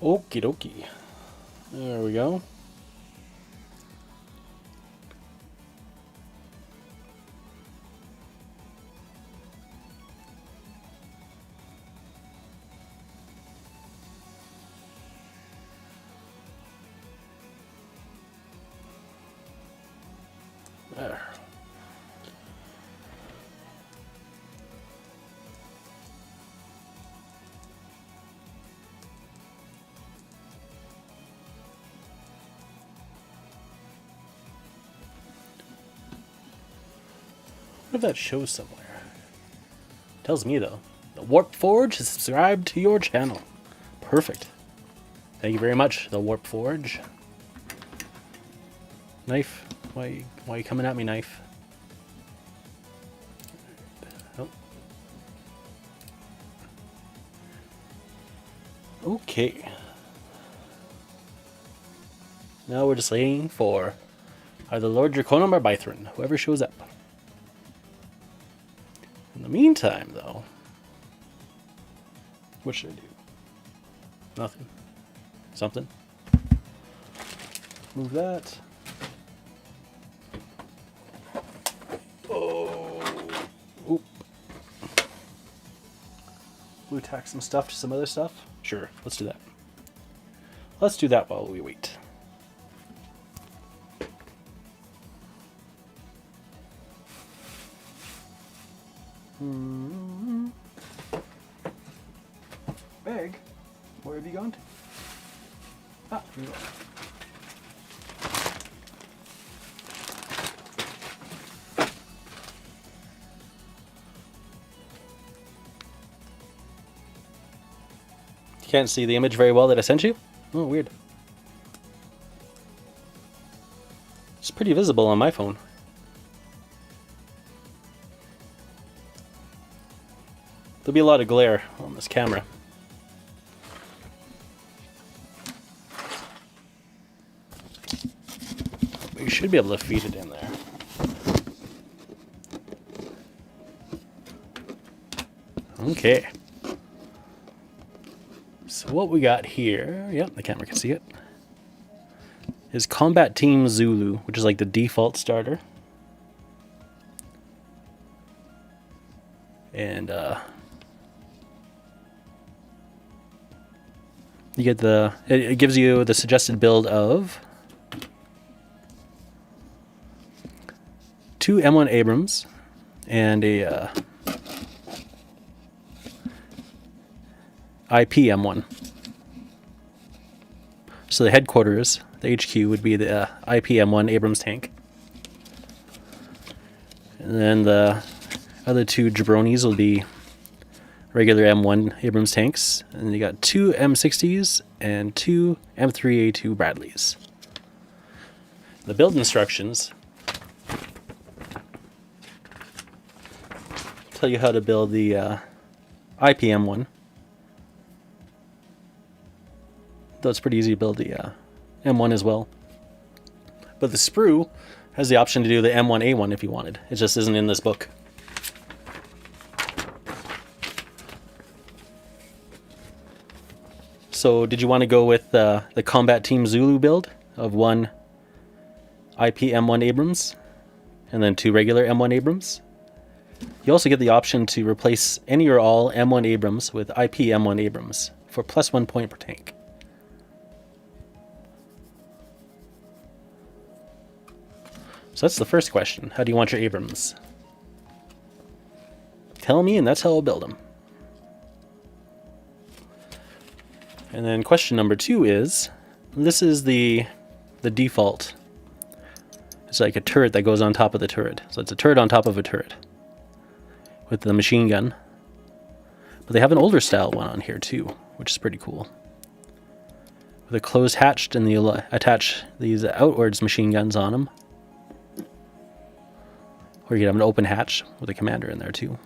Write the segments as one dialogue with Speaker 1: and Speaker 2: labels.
Speaker 1: Okie dokie. There we go. There. What if that shows somewhere? Tells me though. The Warp Forge has subscribed to your channel. Perfect. Thank you very much, the Warp Forge. Knife? Why are you coming at me, knife? Oh. Okay. Now we're just waiting for either Lord Draconum or Bythron, whoever shows up. In the meantime, though, what should I do? Nothing. Something. Move that. Oh. Oop. Blue tack some stuff to some other stuff? Sure, let's do that. Let's do that while we wait. Bag? Where have you gone to? Ah, here you go. You can't see the image very well that I sent you? Oh, weird. It's pretty visible on my phone. There'll be a lot of glare on this camera. We should be able to feed it in there. Okay. So what we got here, yep, the camera can see it, is Combat Team Zulu, which is like the default starter. And you get it gives you the suggested build of 2 M1 Abrams and a IP M1. So the headquarters, the HQ, would be the IP M1 Abrams tank. And then the other 2 jabronis will be regular M1 Abrams tanks. And then you got 2 M60s and 2 M3A2 Bradleys. The build instructions tell you how to build the IP M1. Though it's pretty easy to build the M1 as well. But the sprue has the option to do the M1A1 if you wanted. It just isn't in this book. So did you want to go with the Combat Team Zulu build of 1 IP M1 Abrams and then 2 regular M1 Abrams? You also get the option to replace any or all M1 Abrams with IP M1 Abrams for plus 1 point per tank. So that's the first question. How do you want your Abrams? Tell me and that's how I'll build them. And then question number 2 is, this is the default. It's like a turret that goes on top of the turret. So it's a turret on top of a turret with the machine gun. But they have an older style one on here too, which is pretty cool. With a closed hatch, and they'll attach these outwards machine guns on them. Or you can have an open hatch with a commander in there too.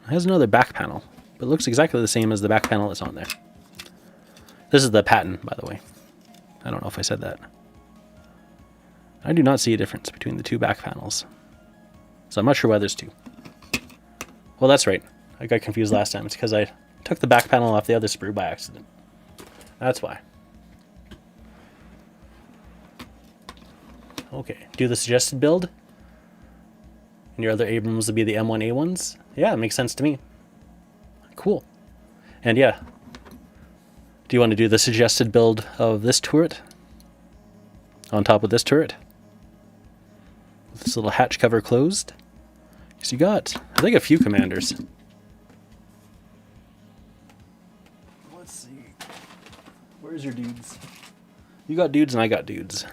Speaker 1: It has another back panel, but it looks exactly the same as the back panel that's on there. This is the Patton, by the way. I don't know if I said that. I do not see a difference between the 2 back panels. So I'm not sure why there's 2. Well, that's right. I got confused last time. It's because I took the back panel off the other sprue by accident. That's why. Okay, do the suggested build. And your other Abrams would be the M1A1s? Yeah, it makes sense to me. Cool. And yeah, do you want to do the suggested build of this turret? On top of this turret? With this little hatch cover closed? Because you got, I think, a few commanders. Let's see. Where's your dudes? You got dudes and I got dudes.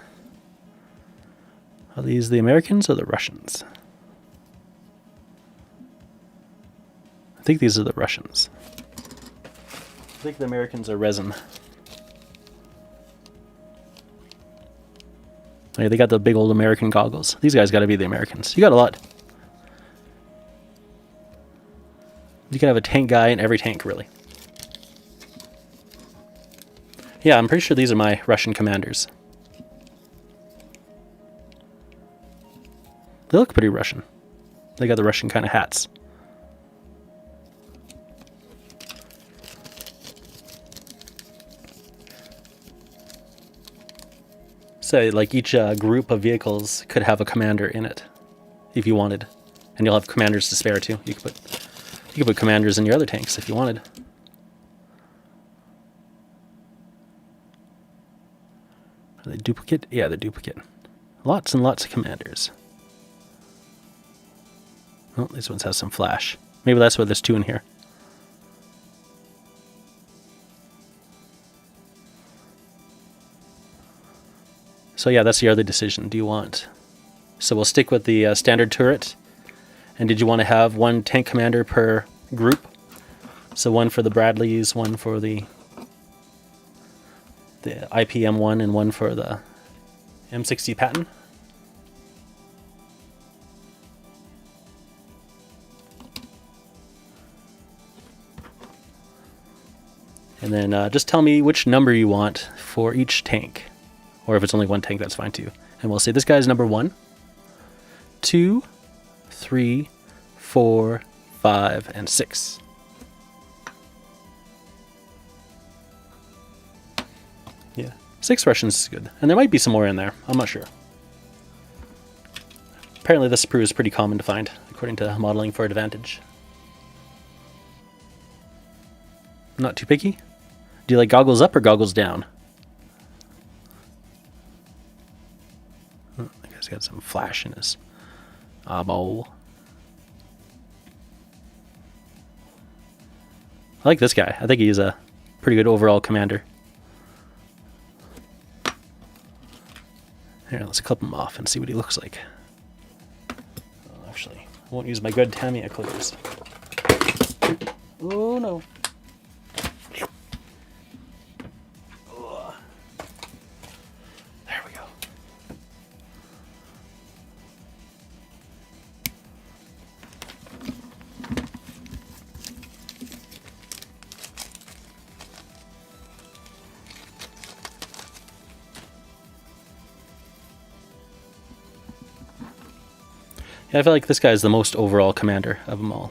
Speaker 1: Are these the Americans or the Russians? I think these are the Russians. I think the Americans are resin. Hey, they got the big old American goggles. These guys got to be the Americans. You got a lot. You can have a tank guy in every tank, really. Yeah, I'm pretty sure these are my Russian commanders. They look pretty Russian. They got the Russian kind of hats. So, like, each group of vehicles could have a commander in it, if you wanted. And you'll have commanders to spare, too. You could put commanders in your other tanks if you wanted. Are they duplicate? Yeah, they're duplicate. Lots and lots of commanders. Oh, these ones have some flash. Maybe that's why there's two in here. So yeah, that's your other decision. Do you want... So we'll stick with the standard turret. And did you want to have one tank commander per group? So one for the Bradleys, one for the IPM1, and one for the M60 Patton? And then just tell me which number you want for each tank. Or if it's only one tank, that's fine too. And we'll say this guy's number 1, 2, 3, 4, 5, and 6. Yeah, 6 Russians is good. And there might be some more in there. I'm not sure. Apparently this sprue is pretty common to find, according to Modeling for Advantage. Not too picky? Do you like goggles up or goggles down? Oh, that guy's got some flash in his eyeball. I like this guy. I think he's a pretty good overall commander. Here, let's clip him off and see what he looks like. Oh, actually, I won't use my good Tamiya clippers. Oh no. There we go. Yeah, I feel like this guy is the most overall commander of them all.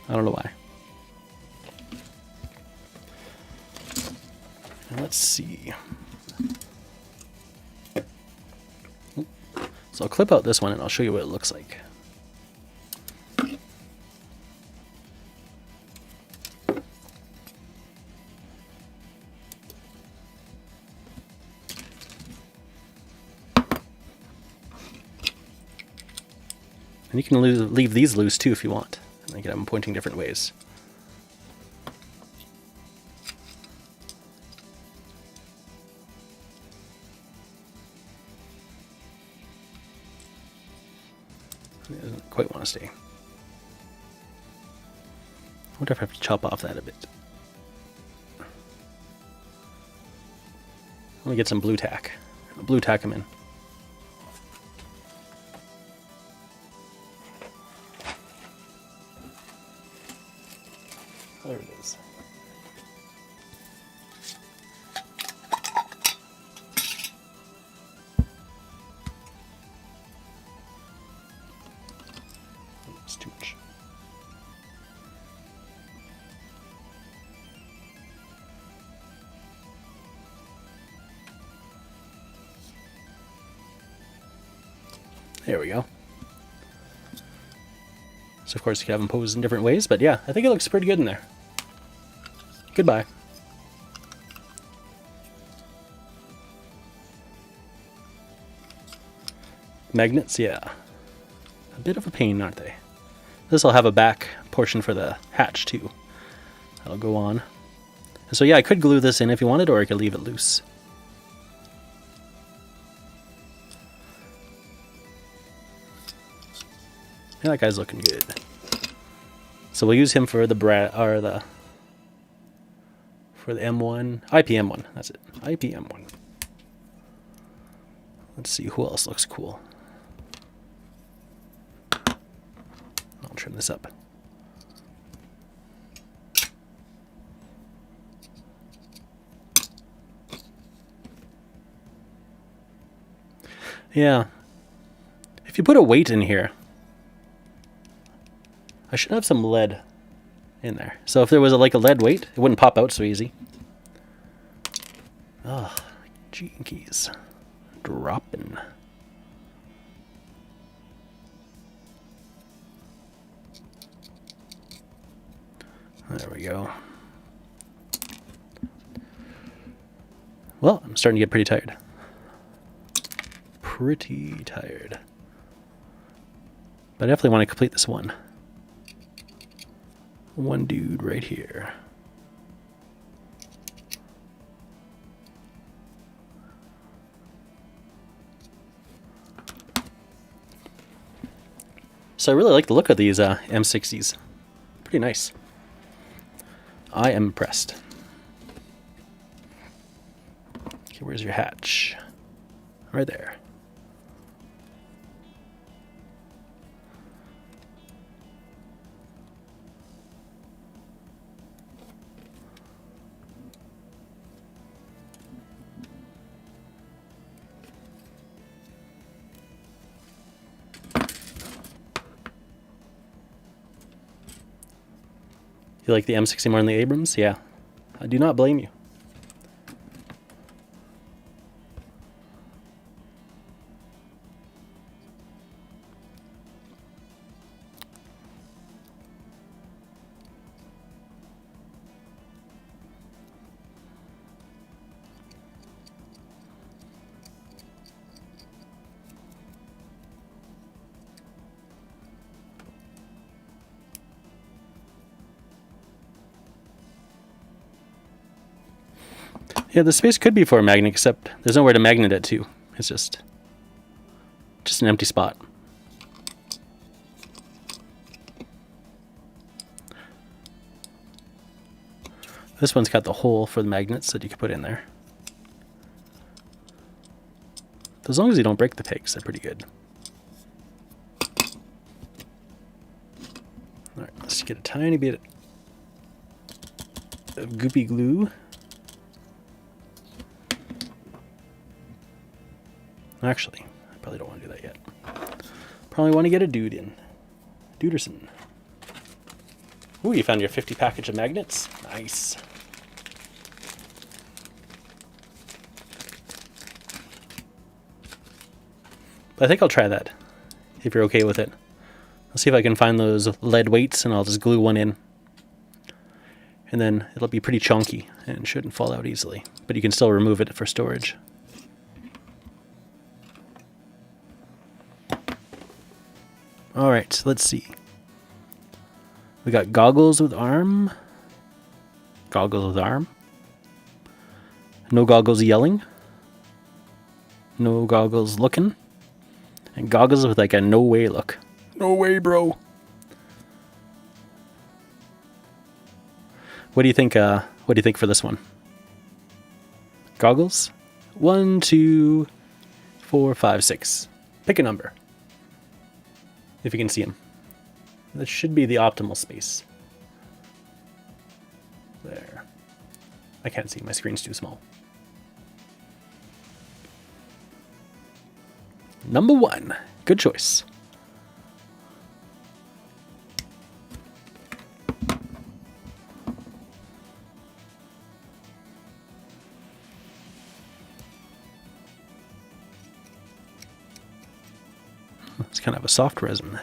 Speaker 1: I don't know why. Let's see. So I'll clip out this one and I'll show you what it looks like. And you can leave these loose too if you want. And you can have them pointing different ways. It doesn't quite want to stay. I wonder if I have to chop off that a bit. Let me get some blue tack. I'll blue tack them in. There it is. It's too much. There we go. So of course you can have them posed in different ways, but yeah, I think it looks pretty good in there. Goodbye. Magnets, yeah. A bit of a pain, aren't they? This will have a back portion for the hatch too. That'll go on. So yeah, I could glue this in if you wanted, or I could leave it loose. Yeah, that guy's looking good. So we'll use him for the for the M1, IPM1. That's it, IPM1. Let's see who else looks cool. I'll trim this up. Yeah. If you put a weight in here, I should have some lead in there. So if there was like a lead weight, it wouldn't pop out so easy. Oh, Yankees. Dropping. There we go. Well, I'm starting to get pretty tired. Pretty tired. But I definitely want to complete this one. One dude right here. So I really like the look of these M60s. Pretty nice. I am impressed. Okay, where's your hatch? Right there. You like the M60 more than the Abrams? Yeah. I do not blame you. Yeah, the space could be for a magnet, except there's nowhere to magnet it to. It's just an empty spot. This one's got the hole for the magnets that you can put in there. As long as you don't break the pegs, they're pretty good. Alright, let's get a tiny bit of goopy glue. Actually, I probably don't want to do that yet. Probably want to get a dude in. Duderson. Ooh, you found your 50 package of magnets? Nice. But I think I'll try that, if you're okay with it. I'll see if I can find those lead weights, and I'll just glue one in. And then it'll be pretty chunky, and shouldn't fall out easily. But you can still remove it for storage. Alright, let's see. We got goggles with arm. Goggles with arm. No goggles yelling. No goggles looking. And goggles with like a no way look. No way, bro. What do you think for this one? Goggles? 1, 2, 4, 5, 6. Pick a number. If you can see them. That should be the optimal space. There. I can't see, my screen's too small. Number 1. Good choice. kind of a soft resin.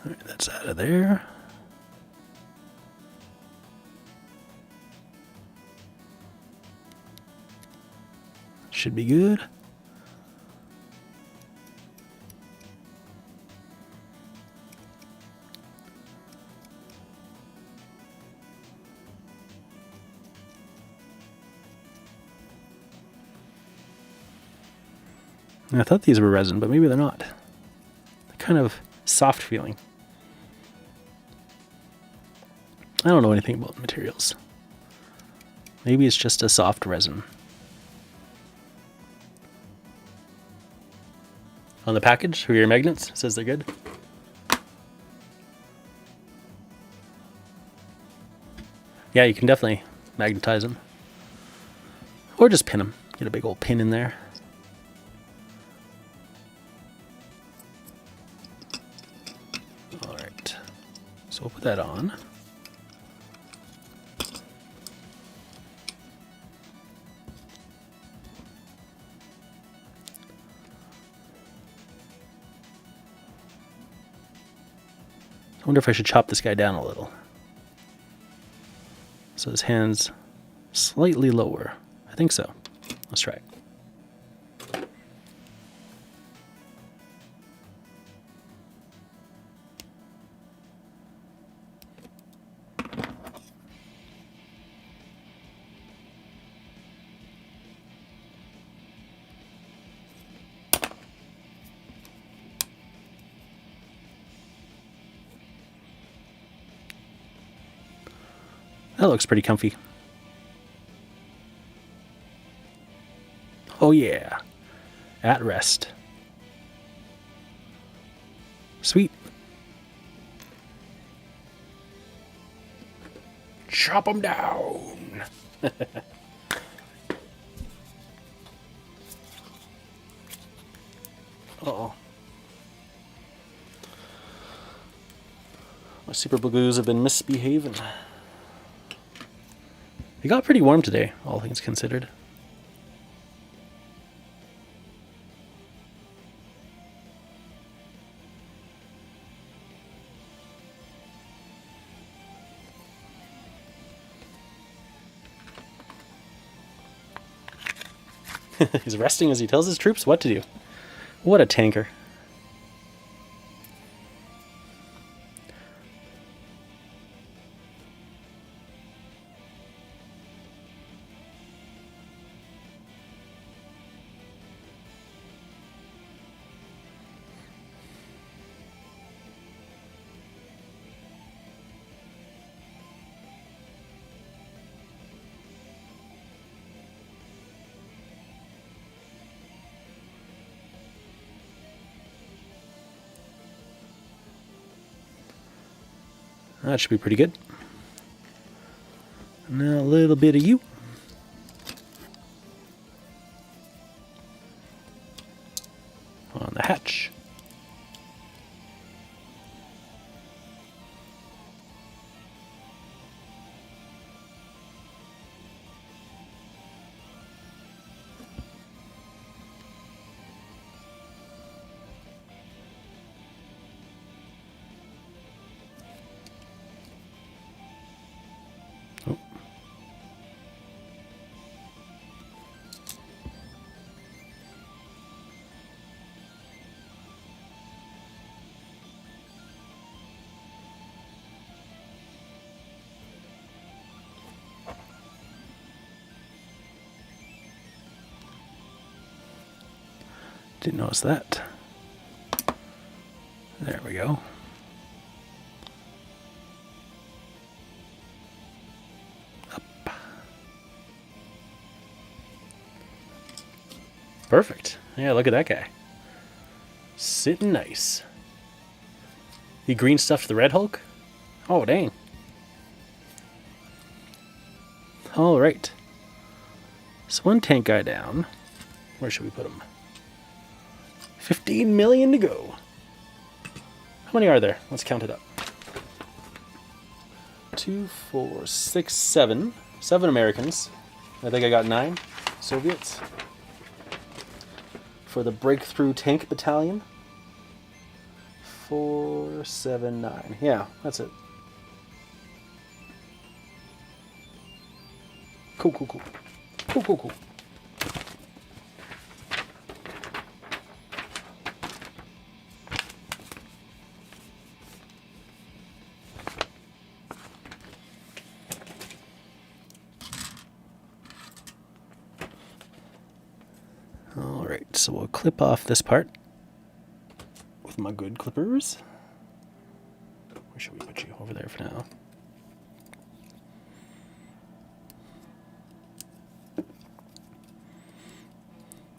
Speaker 1: All right, that's out of there. Should be good. I thought these were resin, but maybe they're not. They're kind of soft feeling. I don't know anything about materials. Maybe it's just a soft resin. On the package for your magnets, it says they're good. Yeah, you can definitely magnetize them. Or just pin them. Get a big old pin in there. Alright. So we'll put that on. I wonder if I should chop this guy down a little. So his hand's slightly lower. I think so. Let's try it. That looks pretty comfy. Oh yeah. At rest. Sweet. Chop them down. Uh-oh. My super glues have been misbehaving. It got pretty warm today, all things considered. He's resting as he tells his troops what to do. What a tanker. That should be pretty good. Now a little bit of you. On the hatch. Didn't notice that. There we go. Up. Perfect. Yeah, look at that guy. Sitting nice. You green stuffed the Red Hulk? Oh, dang. Alright. So one tank guy down. Where should we put him? 15 million to go. How many are there? Let's count it up. 2, 4, 6, 7. 7 Americans. I think I got 9 Soviets. For the Breakthrough Tank Battalion. 4, 7, 9. Yeah, that's it. Cool, cool, cool. Cool, cool, cool. Alright, so we'll clip off this part with my good clippers. Where should we put you? Over there for now.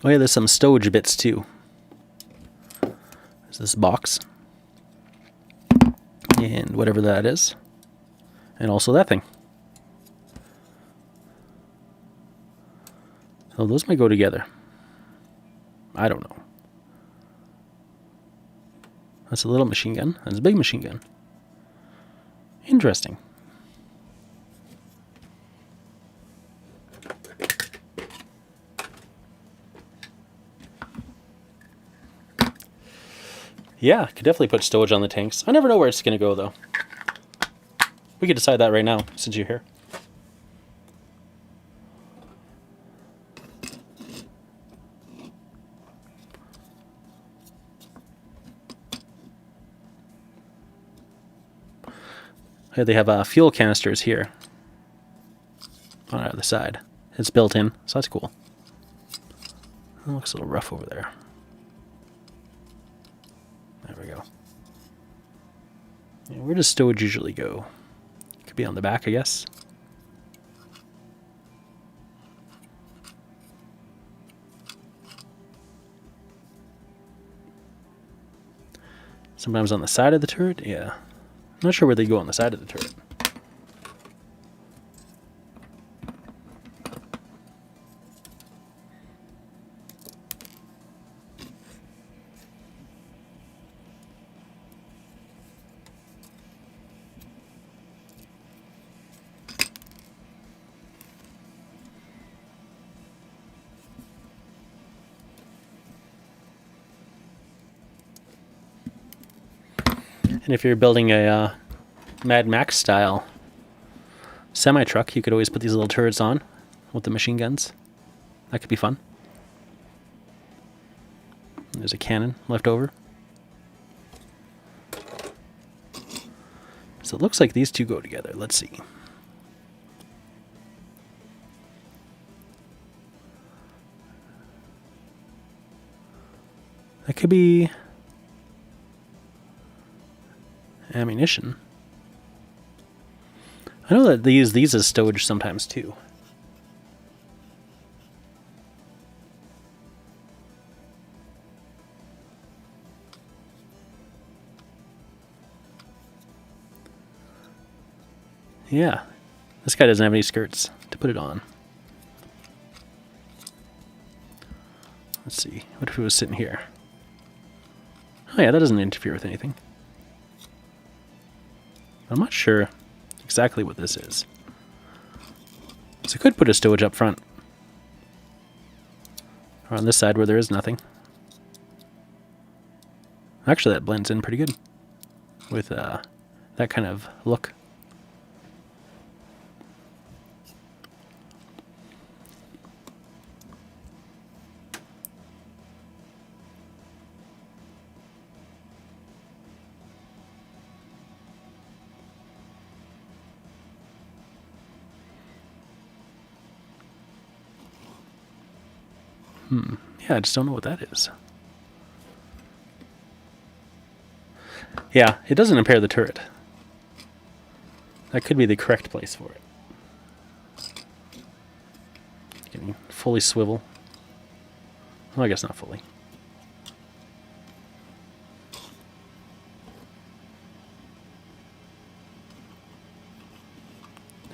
Speaker 1: Oh yeah, there's some stowage bits too. There's this box. And whatever that is. And also that thing. So those might go together. I don't know. That's a little machine gun. That's a big machine gun. Interesting. Yeah, could definitely put stowage on the tanks. I never know where it's going to go, though. We could decide that right now, since you're here. Here they have fuel canisters here on the other side. It's built in, so that's cool. It looks a little rough over there. There we go. Yeah, where does stowage usually go? Could be on the back, I guess. Sometimes on the side of the turret? Yeah. I'm not sure where they go on the side of the turret. And if you're building a Mad Max style semi-truck, you could always put these little turrets on with the machine guns. That could be fun. There's a cannon left over. So it looks like these two go together. Let's see. That could be ammunition. I know that they use these as stowage sometimes too. Yeah, this guy doesn't have any skirts to put it on. Let's see, what if it was sitting here? Oh yeah, that doesn't interfere with anything. I'm not sure exactly what this is. So I could put a stowage up front. Or on this side where there is nothing. Actually, that blends in pretty good with that kind of look. Yeah, I just don't know what that is. Yeah, it doesn't impair the turret. That could be the correct place for it. Getting fully swivel. Well, I guess not fully.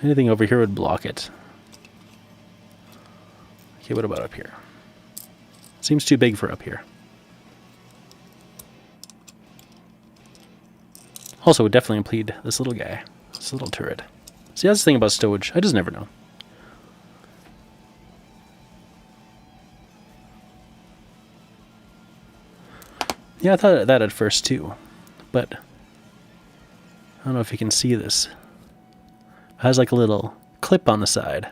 Speaker 1: Anything over here would block it. Okay, what about up here? Seems too big for up here. Also, would definitely impede this little guy, this little turret. See, that's the thing about stowage. I just never know. Yeah, I thought that at first too, but I don't know if you can see this. It has like a little clip on the side.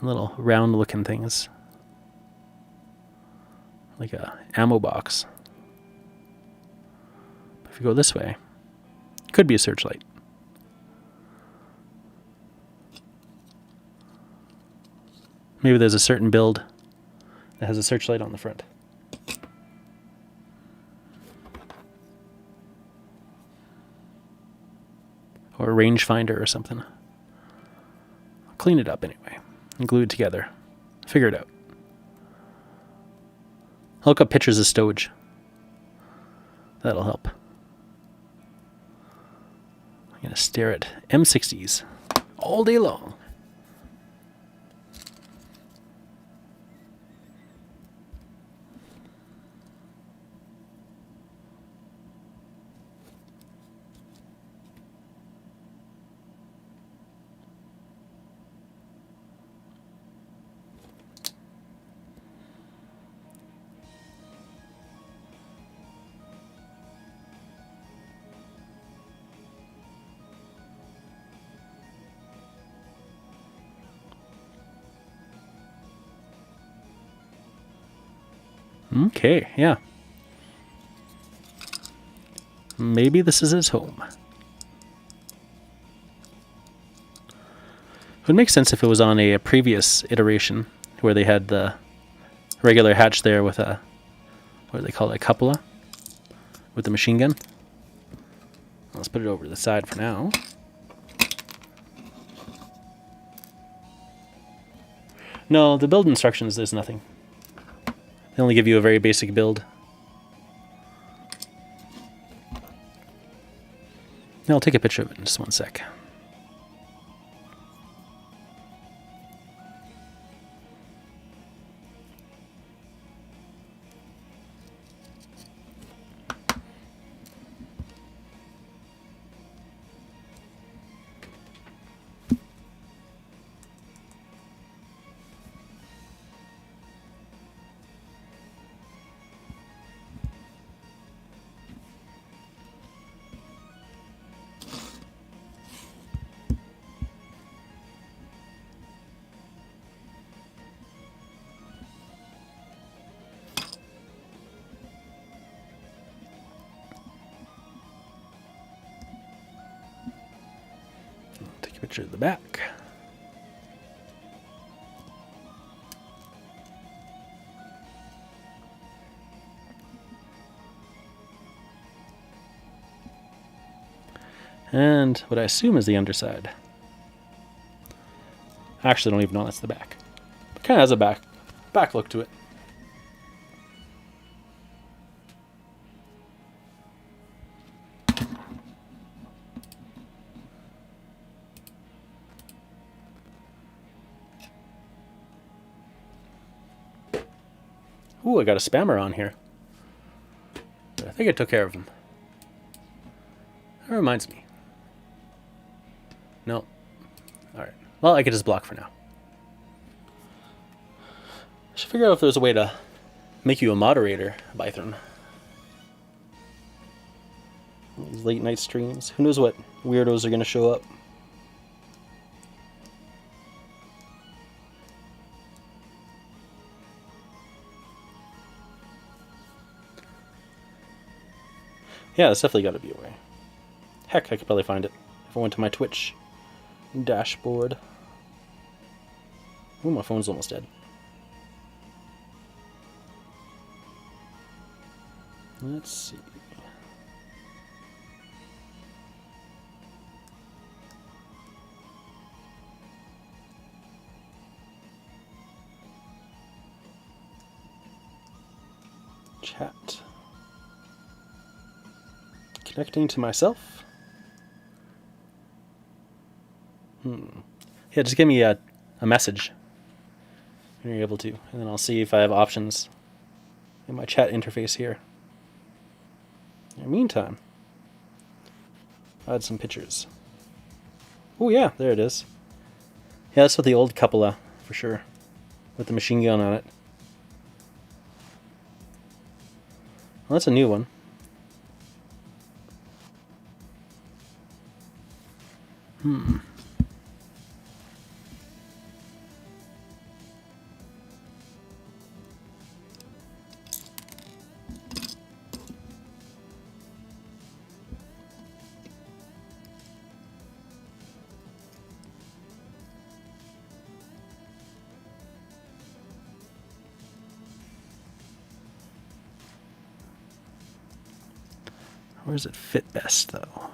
Speaker 1: Little round looking things. Like a ammo box. If you go this way, could be a searchlight. Maybe there's a certain build that has a searchlight on the front. Or a rangefinder or something. I'll clean it up anyway and glue it together. Figure it out. I'll look up pictures of stowage. That'll help. I'm going to stare at M60s all day long. Okay, yeah. Maybe this is his home. It would make sense if it was on a previous iteration where they had the regular hatch there with a, what do they call it, a cupola with the machine gun. Let's put it over to the side for now. No, the build instructions, there's nothing. They only give you a very basic build. I'll take a picture of it in just one sec. Picture of the back. And what I assume is the underside. Actually, I don't even know that's the back. It kind of has a back look to it. Ooh, I got a spammer on here. I think I took care of him. That reminds me. No. Alright. Well, I could just block for now. I should figure out if there's a way to make you a moderator, Bythron. These late night streams. Who knows what weirdos are going to show up. Yeah, there's definitely got to be a way. Heck, I could probably find it if I went to my Twitch dashboard. Ooh, my phone's almost dead. Let's see. Chat. Connecting to myself. Yeah, just give me a message when you're able to, and then I'll see if I have options in my chat interface here. In the meantime, I'll add some pictures. Oh yeah, there it is. Yeah, that's with the old cupola, for sure. With the machine gun on it. Well, that's a new one. Where does it fit best, though?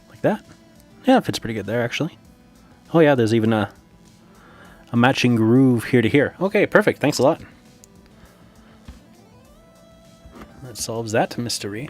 Speaker 1: Like that? Yeah, it fits pretty good there, actually. Oh yeah, there's even a matching groove here to here. Okay, perfect. Thanks a lot. That solves that mystery.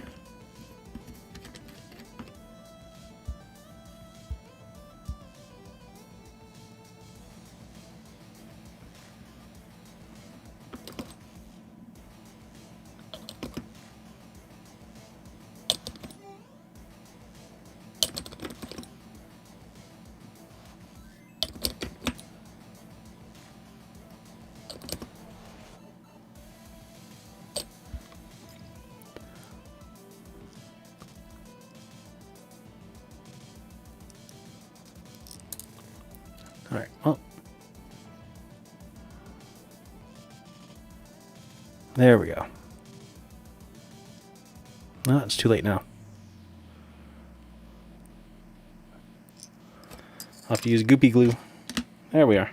Speaker 1: Alright, well. There we go. No, it's too late now. I'll have to use goopy glue. There we are.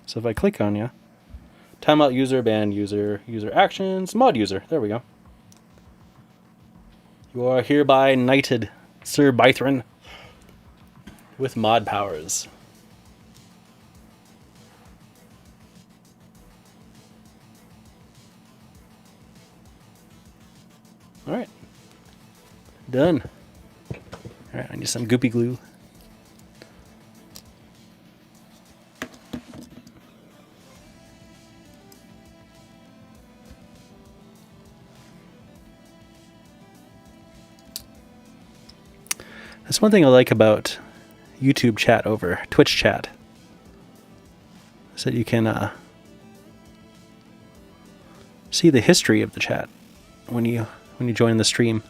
Speaker 1: So if I click on you, timeout user, ban user, user actions, mod user. There we go. You are hereby knighted, Sir Bythron, with mod powers. Alright. Done. Alright, I need some goopy glue. That's one thing I like about YouTube chat over Twitch chat. Is that you can see the history of the chat when you join the stream.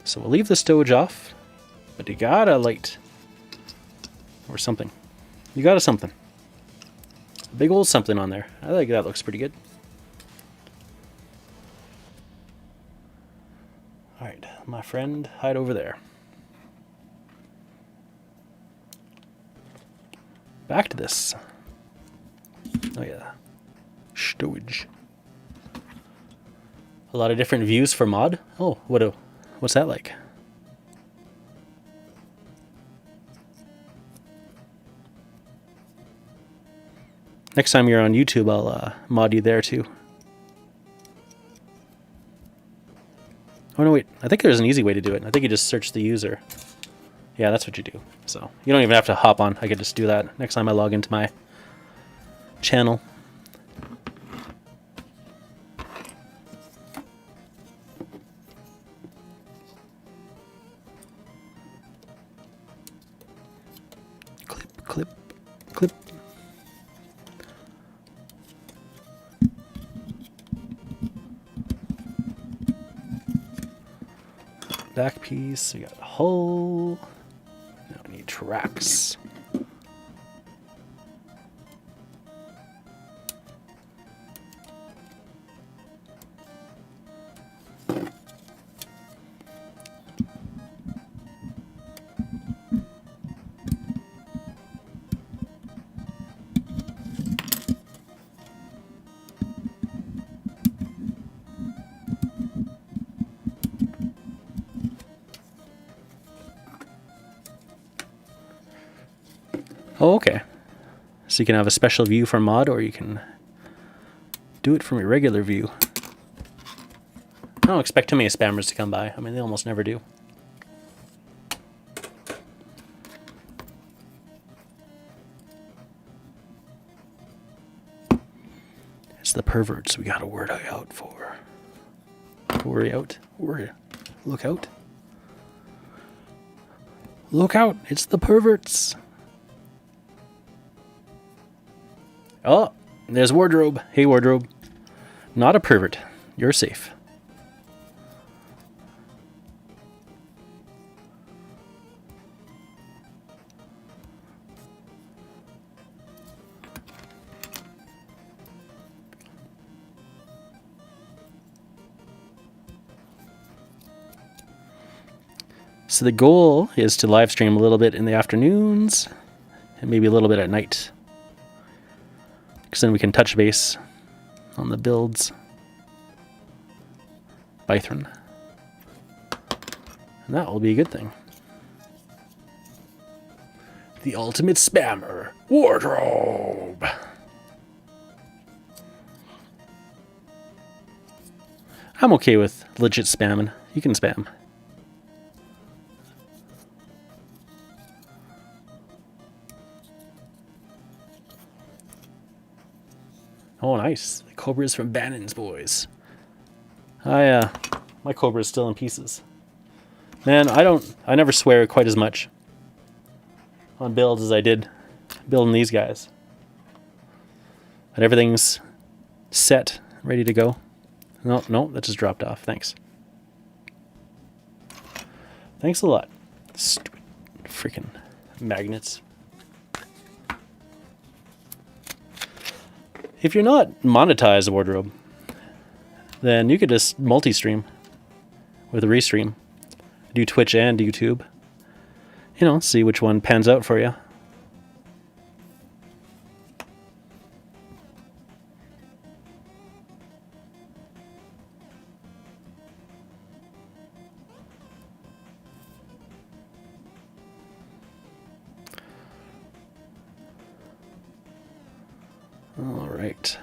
Speaker 1: So we'll leave the stowage off, but you got a light. Or something. You got a something. A big old something on there. I think that looks pretty good. Alright, my friend, hide over there. Back to this. Oh yeah. Stowage. A lot of different views for mod. Oh, what's that like? Next time you're on YouTube, I'll mod you there too. Oh no, wait. I think there's an easy way to do it. I think you just search the user. Yeah, that's what you do. So you don't even have to hop on. I could just do that next time I log into my channel. Clip, clip, clip. Back piece, we got a hull. Now we need tracks. Oh, okay. So you can have a special view from mod, or you can do it from your regular view. I don't expect too many spammers to come by. I mean, they almost never do. It's the perverts we got a word out for. Worry out. Worry. Look out. Look out. It's the perverts. Oh, there's Wardrobe. Hey, Wardrobe. Not a pervert. You're safe. So the goal is to live stream a little bit in the afternoons and maybe a little bit at night. Because then we can touch base on the builds. Bythron. And that will be a good thing. The ultimate spammer, Wardrobe. I'm okay with legit spamming. You can spam. Oh, nice. The Cobra's from Bannon's boys. My Cobra's still in pieces. Man, I never swear quite as much on builds as I did building these guys. But everything's set, ready to go. No, that just dropped off. Thanks. Thanks a lot. Stupid freaking magnets. If you're not monetized, Wardrobe, then you could just multi-stream with a restream. Do Twitch and YouTube. You know, see which one pans out for you. All right.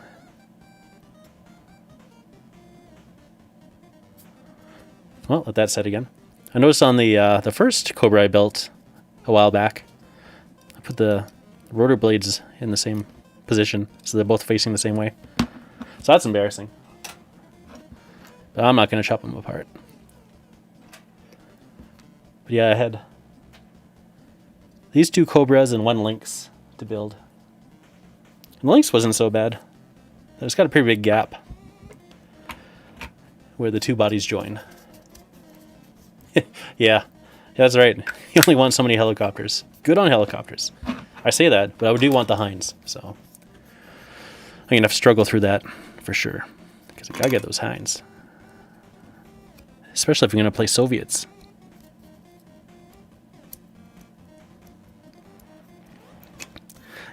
Speaker 1: Well, let that set again. I noticed on the first Cobra I built a while back, I put the rotor blades in the same position, so they're both facing the same way. So that's embarrassing. But I'm not going to chop them apart. But yeah, I had these two Cobras and one Lynx to build. And the Lynx wasn't so bad. It's got a pretty big gap where the two bodies join. Yeah, that's right. You only want so many helicopters. Good on helicopters. I say that, but I do want the Hinds, so I'm going to have to struggle through that for sure. Because I got to get those Hinds. Especially if you're going to play Soviets.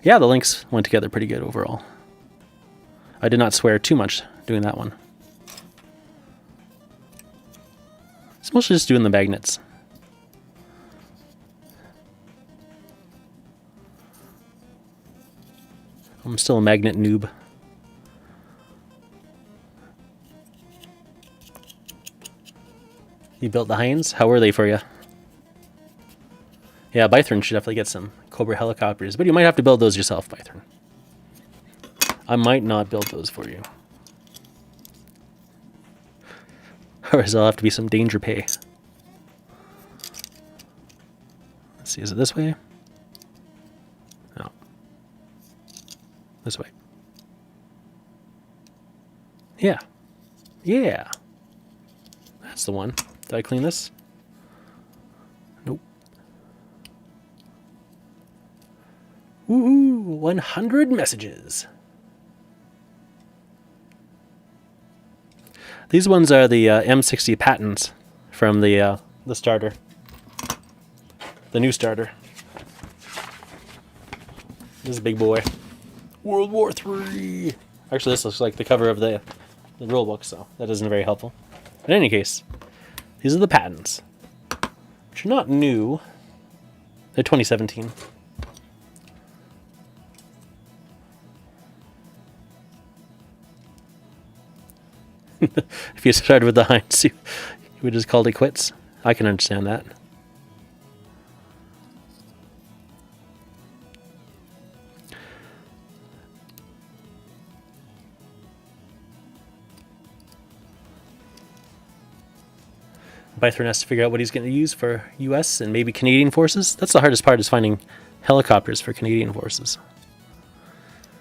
Speaker 1: Yeah, the Lynx went together pretty good overall. I did not swear too much doing that one. It's mostly just doing the magnets. I'm still a magnet noob. You built the Hinds? How were they for you? Yeah, Bythron should definitely get some Cobra helicopters, but you might have to build those yourself, Bythron. I might not build those for you. Or there'll have to be some danger pay. Let's see, is it this way? No. This way. Yeah. Yeah. That's the one. Did I clean this? Nope. Woohoo! 100 messages. These ones are the M60 Pattons from the starter. The new starter. This is a big boy. World War III. Actually, this looks like the cover of the rulebook, so that isn't very helpful. But in any case, these are the Pattons, which are not new. They're 2017. If you started with the Heinz, you would just called it quits. I can understand that. Bythorn has to figure out what he's going to use for U.S. and maybe Canadian forces. That's the hardest part, is finding helicopters for Canadian forces.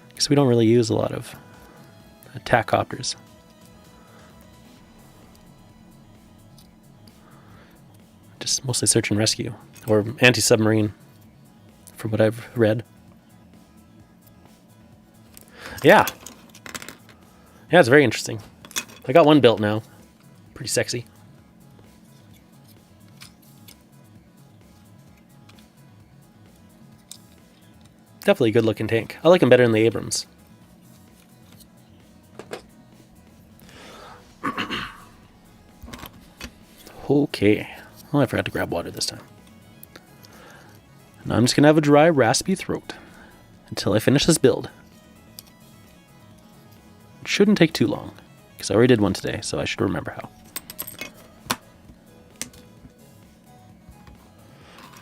Speaker 1: Because we don't really use a lot of attack copters. Just mostly search and rescue. Or anti-submarine, from what I've read. Yeah. Yeah, it's very interesting. I got one built now. Pretty sexy. Definitely a good looking tank. I like him better than the Abrams. Okay. Oh, I forgot to grab water this time. Now I'm just going to have a dry, raspy throat until I finish this build. It shouldn't take too long, because I already did one today, so I should remember how.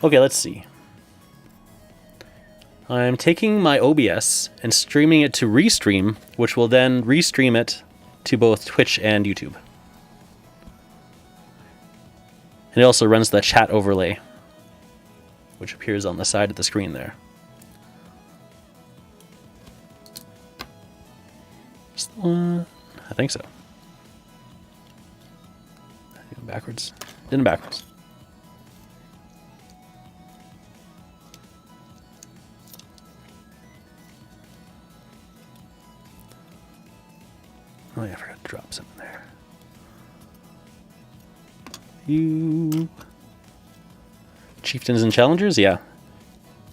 Speaker 1: Okay, let's see. I'm taking my OBS and streaming it to Restream, which will then restream it to both Twitch and YouTube. And it also runs the chat overlay, which appears on the side of the screen there. I think so. Backwards. Did it backwards. Oh yeah, I forgot to drop something there. You... Chieftains and Challengers? Yeah.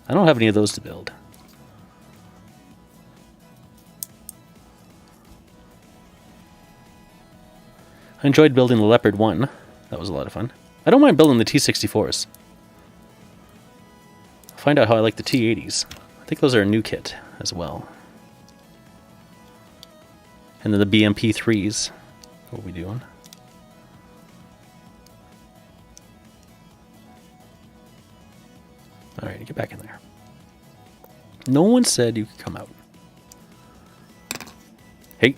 Speaker 1: I don't have any of those to build. I enjoyed building the Leopard 1. That was a lot of fun. I don't mind building the T-64s. I'll find out how I like the T-80s. I think those are a new kit as well. And then the BMP-3s. What are we doing? Alright, get back in there. No one said you could come out. Hey.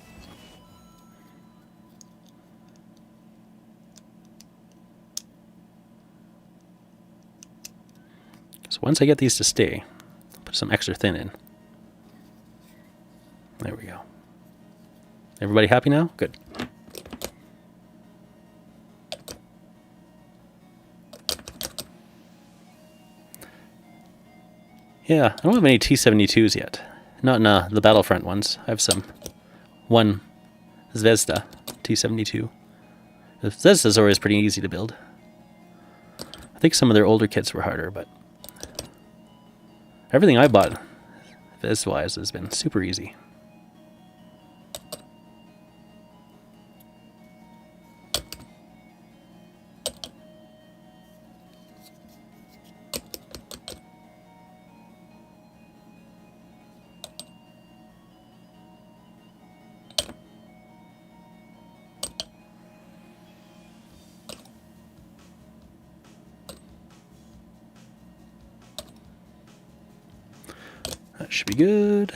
Speaker 1: So once I get these to stay, I'll put some extra thin in. There we go. Everybody happy now? Good. Yeah, I don't have any T-72s yet. Not in the Battlefront ones. I have some. One Zvezda T-72. The Zvezdas are always pretty easy to build. I think some of their older kits were harder, but everything I bought Zvezda-wise has been super easy. That should be good.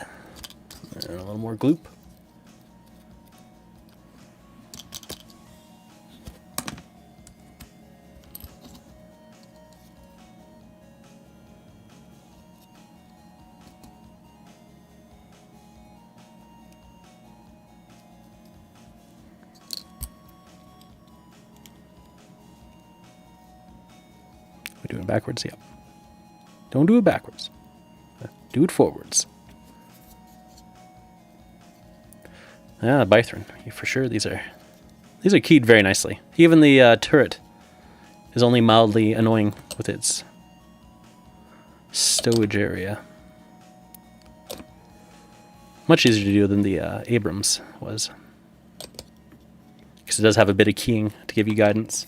Speaker 1: And a little more gloop. We're doing it backwards? Yep. Don't do it backwards. Do it forwards. Ah, Bythorn. For sure, these are keyed very nicely. Even the turret is only mildly annoying with its stowage area. Much easier to do than the Abrams was, because it does have a bit of keying to give you guidance.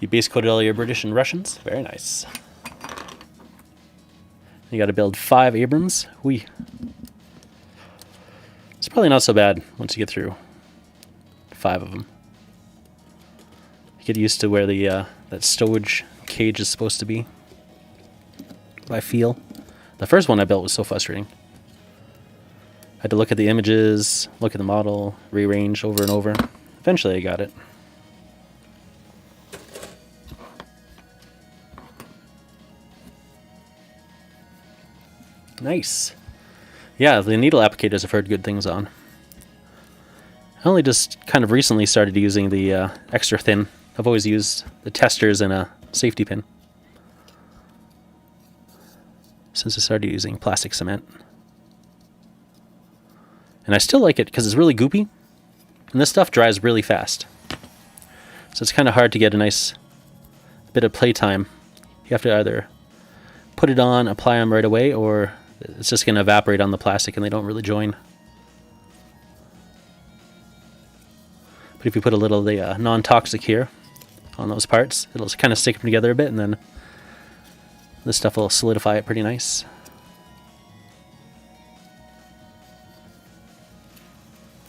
Speaker 1: You base coded all your British and Russians. Very nice. You got to build 5 Abrams. It's probably not so bad once you get through 5 of them. You get used to where the that stowage cage is supposed to be. By feel. The first one I built was so frustrating. I had to look at the images, look at the model, rearrange over and over. Eventually I got it. Nice. Yeah, the needle applicators I've heard good things on. I only just kind of recently started using the extra thin. I've always used the testers and a safety pin since I started using plastic cement. And I still like it because it's really goopy, and this stuff dries really fast. So it's kind of hard to get a nice bit of playtime. You have to either put it on, apply them right away, or it's just going to evaporate on the plastic and they don't really join. But if you put a little of the non-toxic here on those parts, it'll kind of stick them together a bit, and then this stuff will solidify it pretty nice.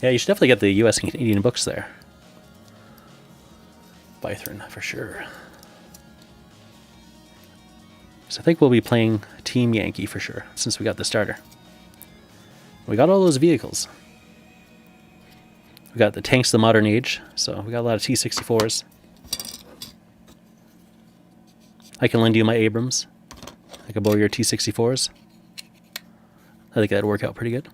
Speaker 1: Yeah, you should definitely get the US and Canadian books there. Bythron, for sure. So I think we'll be playing Team Yankee for sure, since we got the starter. We got all those vehicles. We got the tanks of the modern age, so we got a lot of T-64s. I can lend you my Abrams. I can borrow your T-64s. I think that'd work out pretty good.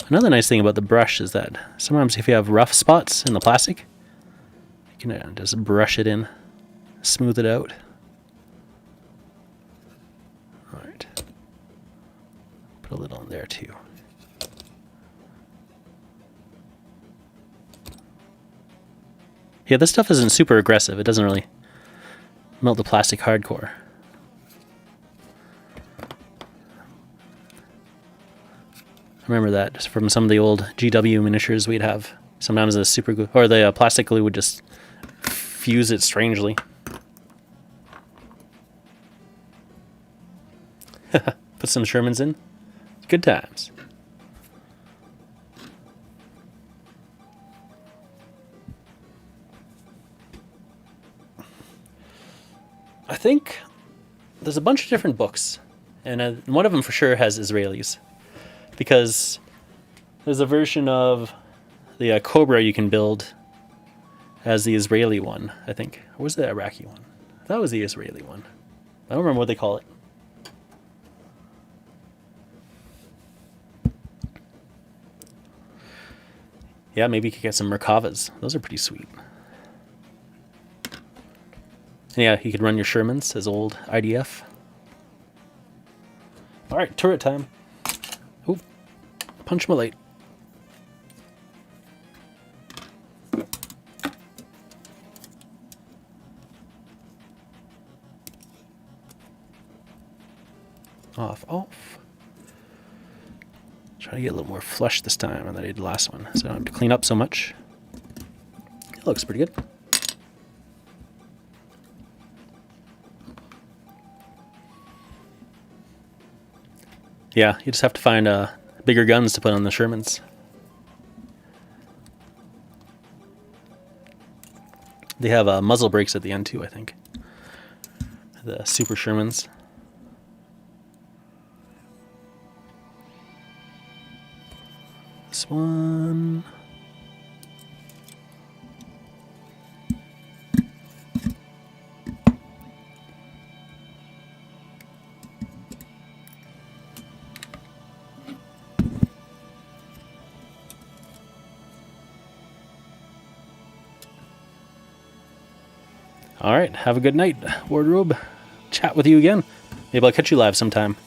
Speaker 1: Another nice thing about the brush is that sometimes if you have rough spots in the plastic, you can just brush it in, smooth it out. Alright. Put a little in there too. Yeah, this stuff isn't super aggressive. It doesn't really melt the plastic hardcore. I remember that just from some of the old GW miniatures we'd have. Sometimes the super glue or the plastic glue would just fuse it strangely. Put some Shermans in. Good times. I think there's a bunch of different books, and one of them for sure has Israelis. Because there's a version of the Cobra you can build as the Israeli one, I think. Or was the Iraqi one? That was the Israeli one. I don't remember what they call it. Yeah, maybe you could get some Merkavas. Those are pretty sweet. And yeah, you could run your Shermans as old IDF. Alright, turret time. Oh, punch my light. Off. Try to get a little more flush this time than I did the last one, so I don't have to clean up so much. It looks pretty good. Yeah, you just have to find bigger guns to put on the Shermans. They have muzzle brakes at the end too, I think. The Super Shermans. This one. All right, have a good night, Wardrobe. Chat with you again. Maybe I'll catch you live sometime.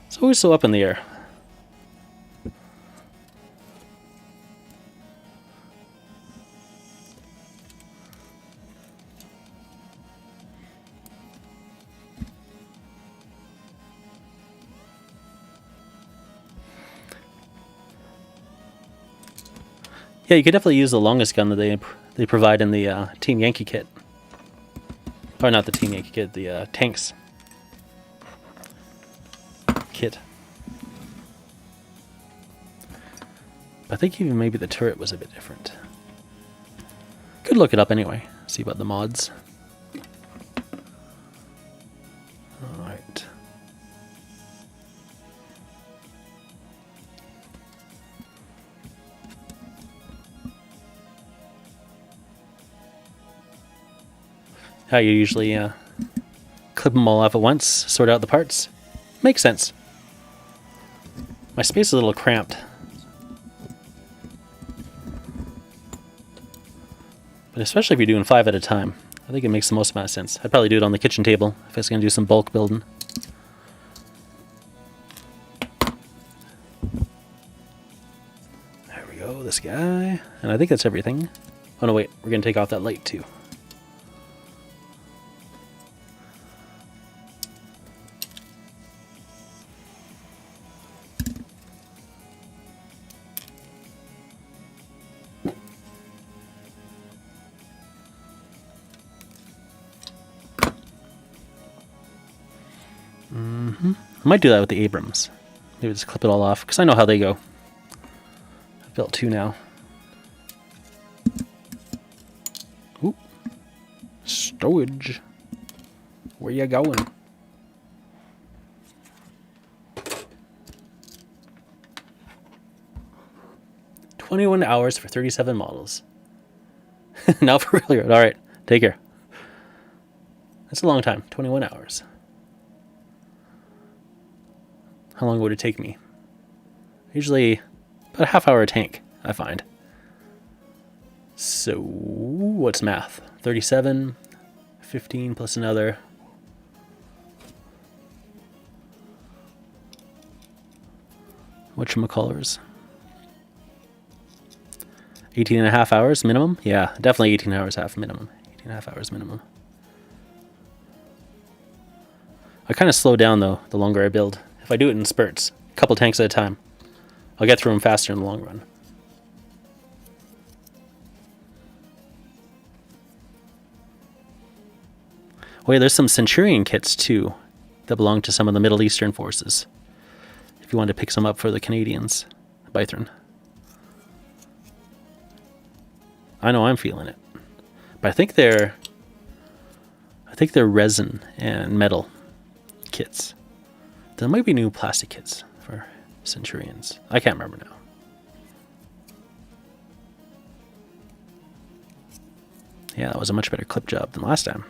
Speaker 1: It's always so up in the air. Yeah, you could definitely use the longest gun that they provide in the Team Yankee kit. Or not the Team Yankee kit, the tanks kit. I think even maybe the turret was a bit different. Could look it up anyway, see about the mods. Alright. How you usually clip them all off at once, sort out the parts. Makes sense. My space is a little cramped. But especially if you're doing 5 at a time, I think it makes the most amount of sense. I'd probably do it on the kitchen table if I was going to do some bulk building. There we go, this guy. And I think that's everything. Oh no, wait, we're going to take off that light too. I might do that with the Abrams. Maybe just clip it all off, because I know how they go. I've built 2 now. Ooh. Stowage. Where you going? $21 hours for 37 models. Now for real. Alright, take care. That's a long time. 21 hours. How long would it take me? Usually about a half-hour a tank, I find. So, what's math? 37, 15 plus another. Whatchamacallers? 18 and a half hours minimum? Yeah, definitely 18 hours half minimum. 18 and a half hours minimum. I kind of slow down though, the longer I build. If I do it in spurts, a couple tanks at a time, I'll get through them faster in the long run. Oh yeah, there's some Centurion kits too that belong to some of the Middle Eastern forces. If you want to pick some up for the Canadians, Bythron. I know I'm feeling it, but I think they're resin and metal kits. There might be new plastic kits for Centurions. I can't remember now. Yeah, that was a much better clip job than last time.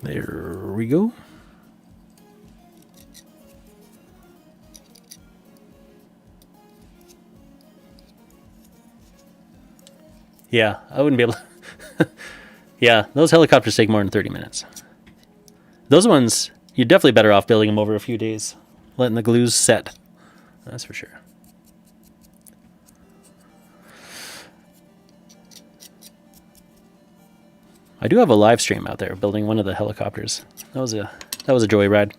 Speaker 1: There we go. Yeah, I wouldn't be able to... Yeah, those helicopters take more than 30 minutes. Those ones, you're definitely better off building them over a few days. Letting the glues set. That's for sure. I do have a live stream out there building one of the helicopters. That was a joyride.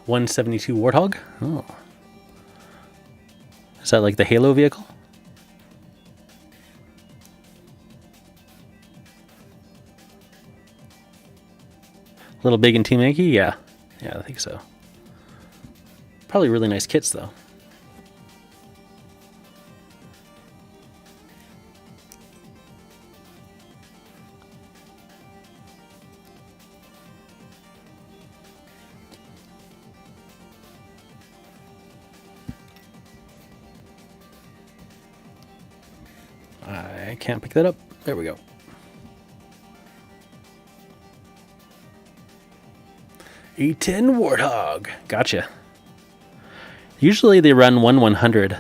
Speaker 1: .172 Warthog? Oh. Is that like the Halo vehicle? A little big in Team Yankee? Yeah. Yeah, I think so. Probably really nice kits, though. can't pick that up. There we go. A10 Warthog. Gotcha. Usually they run 1/100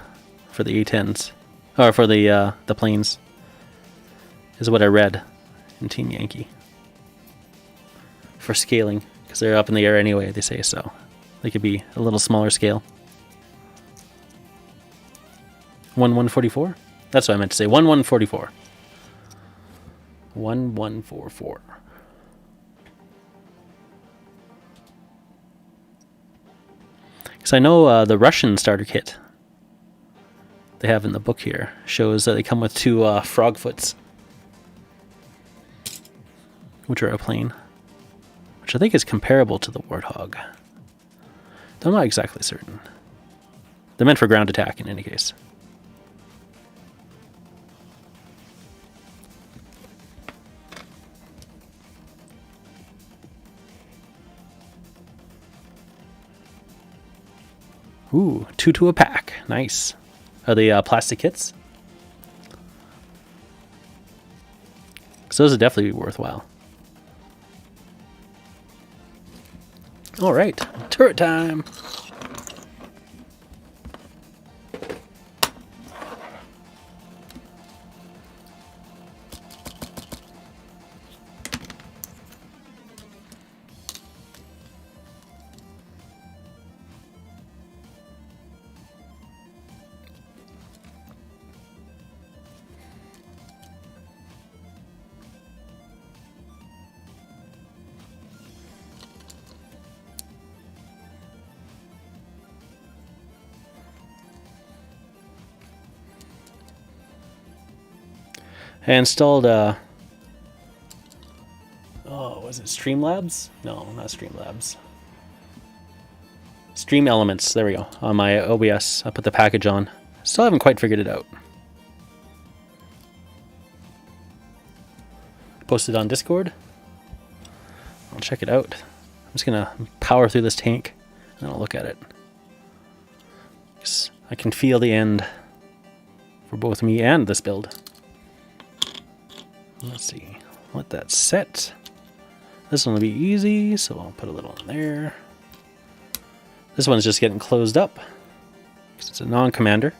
Speaker 1: for the A10s, or for the planes, is what I read in Team Yankee. For scaling, because they're up in the air anyway, they say so. They could be a little smaller scale. 1/144? That's what I meant to say. 1/144. 1/144. Because I know the Russian starter kit they have in the book here shows that they come with 2 Frogfoots, which are a plane, which I think is comparable to the Warthog. I'm not exactly certain. They're meant for ground attack in any case. Ooh, 2 to a pack. Nice. Are they plastic kits? So those would definitely be worthwhile. All right, turret time. I installed, oh, was it Streamlabs? No, not Streamlabs. Stream Elements, there we go, on my OBS. I put the package on. Still haven't quite figured it out. Posted on Discord. I'll check it out. I'm just gonna power through this tank, and then I'll look at it. I can feel the end for both me and this build. Let's see, let that set. This one will be easy, so I'll put a little in there. This one's just getting closed up because it's a non-commander.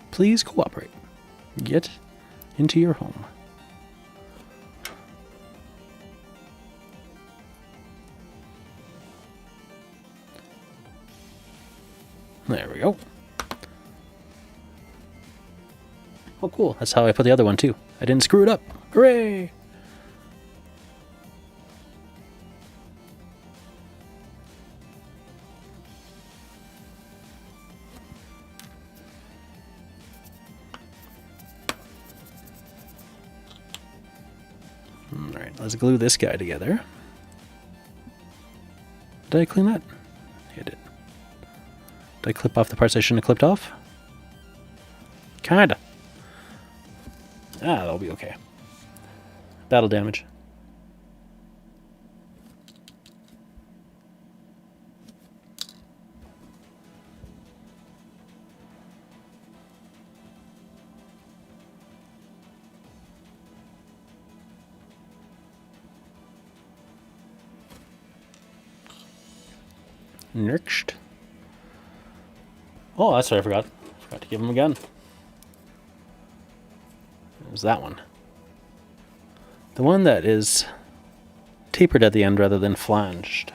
Speaker 1: Please cooperate. Get into your home. There we go. Oh, cool. That's how I put the other one, too. I didn't screw it up. Hooray! Alright, let's glue this guy together. Did I clean that? Yeah, I did. Did I clip off the parts I shouldn't have clipped off? Kinda. Ah, that'll be okay. Battle damage. Next. Oh, that's what I forgot. Forgot to give him a gun. It was that one. The one that is tapered at the end rather than flanged.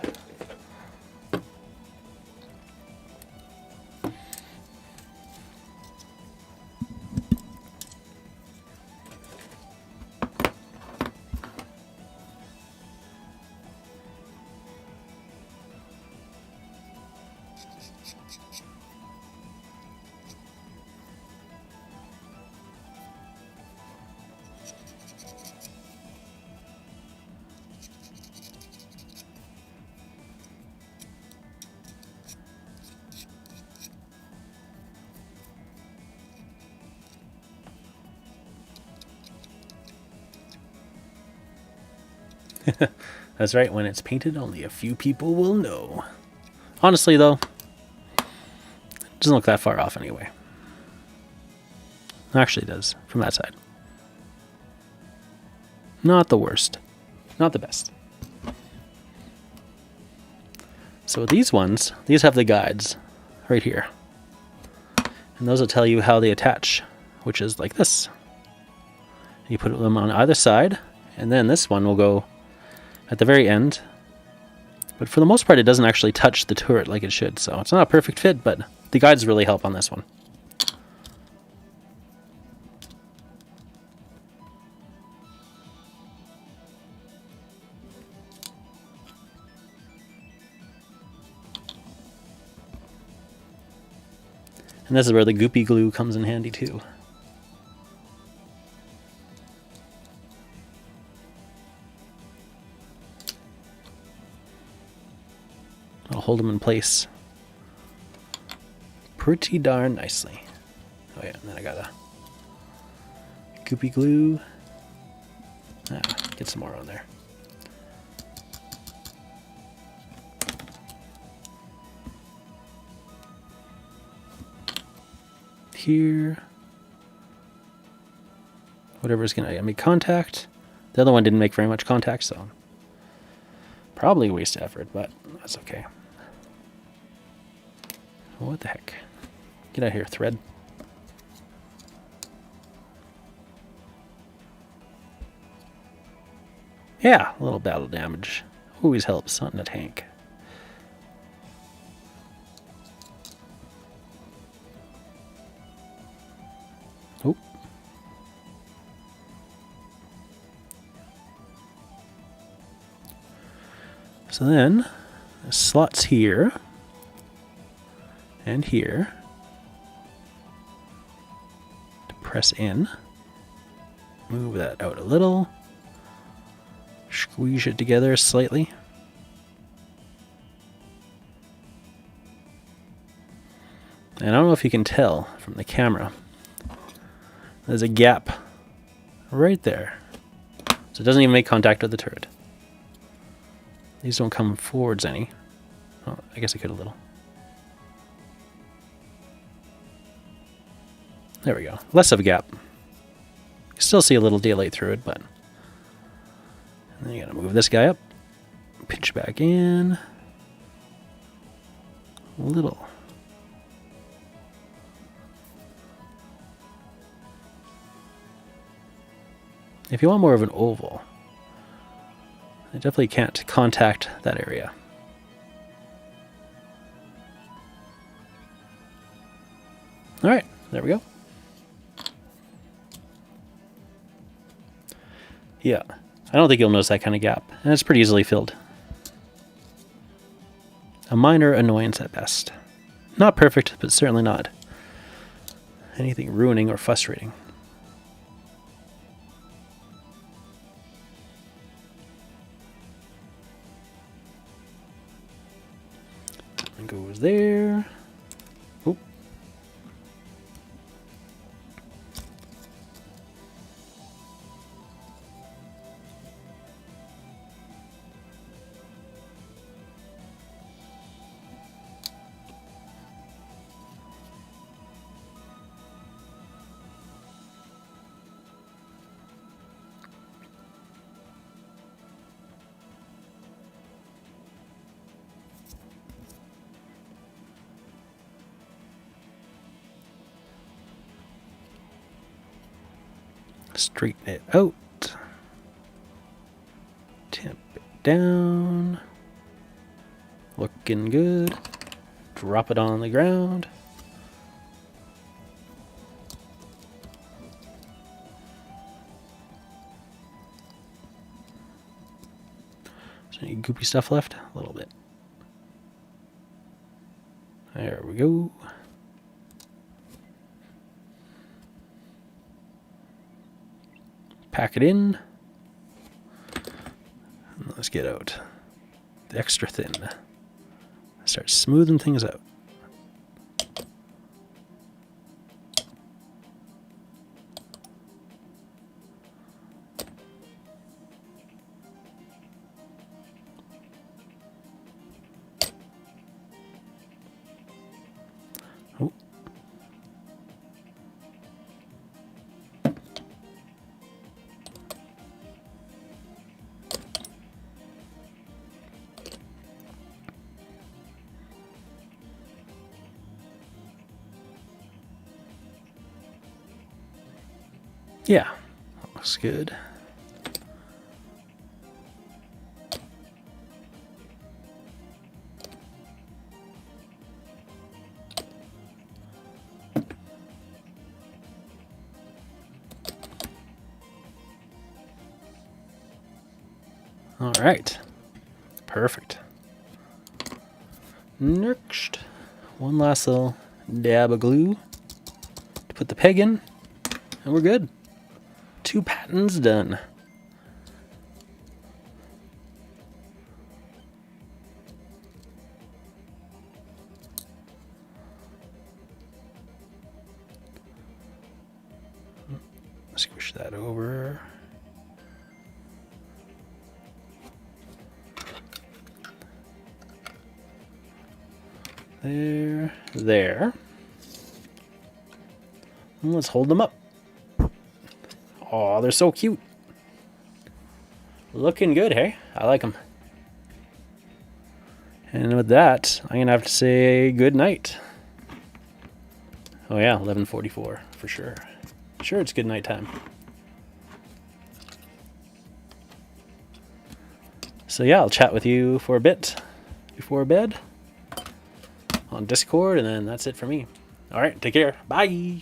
Speaker 1: That's right, when it's painted, only a few people will know. Honestly, though, it doesn't look that far off anyway. Actually, it does, from that side. Not the worst. Not the best. So these ones, these have the guides right here. And those will tell you how they attach, which is like this. You put them on either side, and then this one will go at the very end. But for the most part, it doesn't actually touch the turret like it should, so it's not a perfect fit, but the guides really help on this one. And this is where the goopy glue comes in handy too. I'll hold them in place pretty darn nicely. Oh yeah, and then I got a goopy glue. Get some more on there. Here. Whatever's gonna make contact. The other one didn't make very much contact, so probably a waste of effort, but that's okay. What the heck? Get out of here, thread. Yeah, a little battle damage always helps on a tank. Oh. So then, the slots here and here to press in. Move that out a little. Squeeze it together slightly. And I don't know if you can tell from the camera. There's a gap right there. So it doesn't even make contact with the turret. These don't come forwards any. Oh, I guess I could a little. There we go. Less of a gap. You still see a little daylight through it, but... And then you gotta move this guy up. Pinch back in. A little. If you want more of an oval, it definitely can't contact that area. All right, there we go. Yeah, I don't think you'll notice that kind of gap, and it's pretty easily filled. A minor annoyance at best. Not perfect, but certainly not anything ruining or frustrating. And goes there. Oh. Straighten it out. Tamp it down. Looking good. Drop it on the ground. Is there any goopy stuff left? A little bit. There we go. Pack it in. And let's get out the extra thin. Start smoothing things out. Yeah, that looks good. All right, perfect. Next, one last little dab of glue to put the peg in, and we're good. 2 Pattons done. Squish that over. There. And let's hold them up. Oh, they're so cute. Looking good, hey? I like them. And with that, I'm going to have to say good night. Oh yeah, 11:44 for sure. Sure, it's good night time. So yeah, I'll chat with you for a bit before bed on Discord, and then that's it for me. All right, take care. Bye.